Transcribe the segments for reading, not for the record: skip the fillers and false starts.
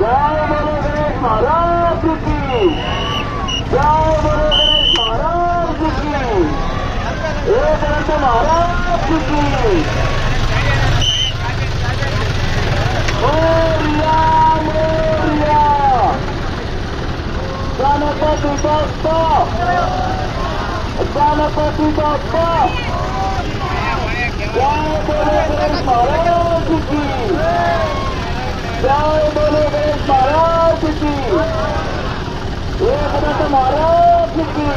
जय बोलो गणेश महाराज की, जय बोलो गणेश महाराज की, एक रथ महाराज की। मोरिया मोरिया गणपति बप्पा, गणपति बप्पा, जय बोलो गणेश महाराज की, जय बोलो गणेश महाराज की, एक रथ महाराज की।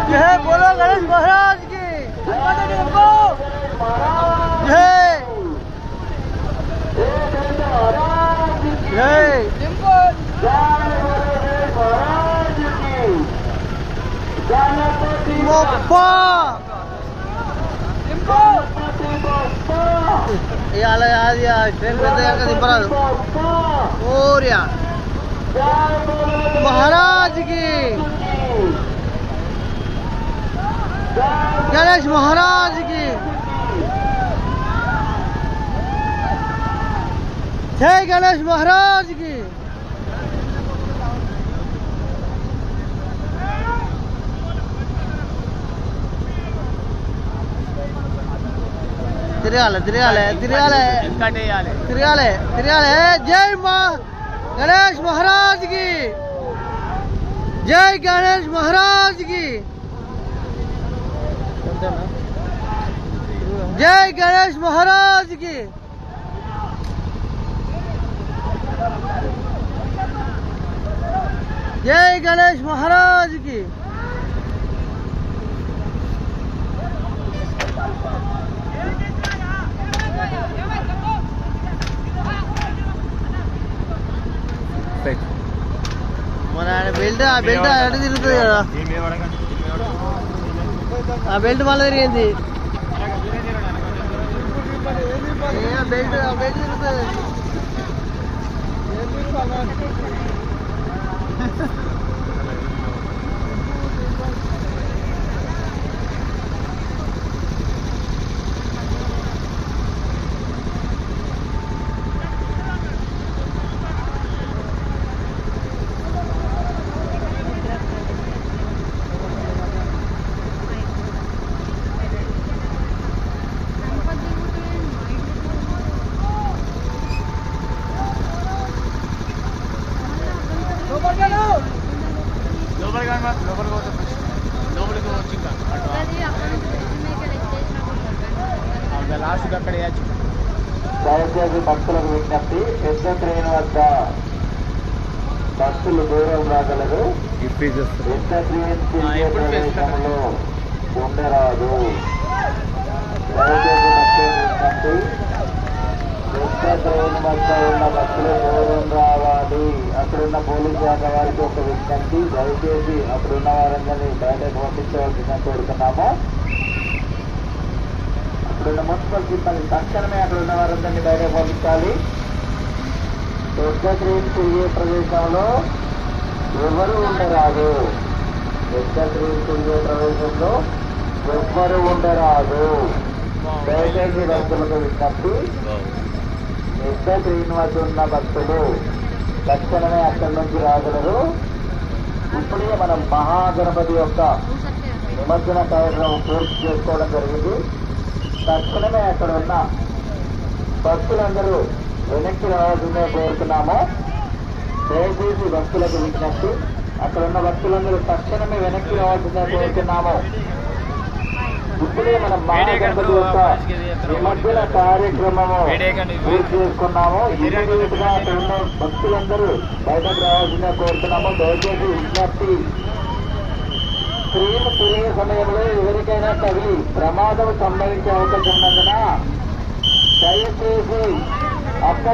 जय बोलो गणेश महाराज की, जय जय बप्पा ट्रेन దింపరాదు ఓరియా महाराज की, गणेश महाराज की, जय गणेश महाराज की। తిరగాలి తిరగాలి తిరగాలి తిరగాలి తిరగాలి జై మా गणेश महाराज की, जय गणेश महाराज की, जय गणेश महाराज की। जय गणेश महाराज की। మన బెల్ట్ ఆ బెల్ట్ అటు తిరుగుతుంది కదా, ఆ బెల్ట్ మళ్ళీ తిరిగింది, బెల్ట్ ఆ బెల్ట్ తిరుగుతుంది. దయచేసి భక్తులకు విజ్ఞప్తి, పెద్ద ట్రైన్ వద్ద భక్తులు దూరం రాగలరు. పెద్ద ట్రైన్ ప్రదేశంలో ఉండరాదు. దయచేసి భక్తులకు విజ్ఞప్తి, పెద్ద ట్రైన్ వద్ద ఉన్న భక్తులు దూరం రావాలి. అక్కడున్న పోలీస్ శాఖ వారికి ఒక విజ్ఞప్తి, దయచేసి అక్కడున్న వారందరినీ బయటకు పంపించవలసిందని కోరుతున్నాము. అక్కడున్న మున్సిపల్ సిబ్బంది తక్షణమే అక్కడ ఉన్న వారందరినీ బయటకు పంపించాలి. పెద్ద ట్రైన్ తిరిగే ప్రదేశంలో ఎవరు ఉండరాదు. పెద్ద ట్రైన్ తిరిగే ప్రదేశంలో ఎవ్వరు ఉండరాదు. దయచేసి భక్తులకు విజ్ఞప్తి, పెద్ద ట్రైన్ వద్ద ఉన్న భక్తులు తక్షణమే అక్కడి నుంచి రాగలరు. ఇప్పుడే మనం మహాగణపతి యొక్క నిమజ్జన కార్యక్రమం పూర్తి చేసుకోవడం జరిగింది. తక్షణమే అక్కడ ఉన్న భక్తులందరూ వెనక్కి రావాల్సిందే కోరుతున్నాము. దయచేసి భక్తులకు విజ్ఞప్తి, అక్కడ ఉన్న భక్తులందరూ తక్షణమే వెనక్కి రావాల్సిందే కోరుతున్నాము. ఇప్పుడే మనం మహాగణపతి యొక్క నిమజ్జన కార్యక్రమము పూర్తి చేసుకున్నాము. ఇమీడియట్ గా అక్కడ ఉన్న భక్తులందరూ బయటకు రావాల్సిందే కోరుతున్నాము. దయచేసి విజ్ఞప్తి, స్క్రీన్ తిరిగే సమయంలో ఎవరికైనా తగిలి ప్రమాదం సంభవించే అవకాశం ఉన్నందున దయచేసి అక్కడ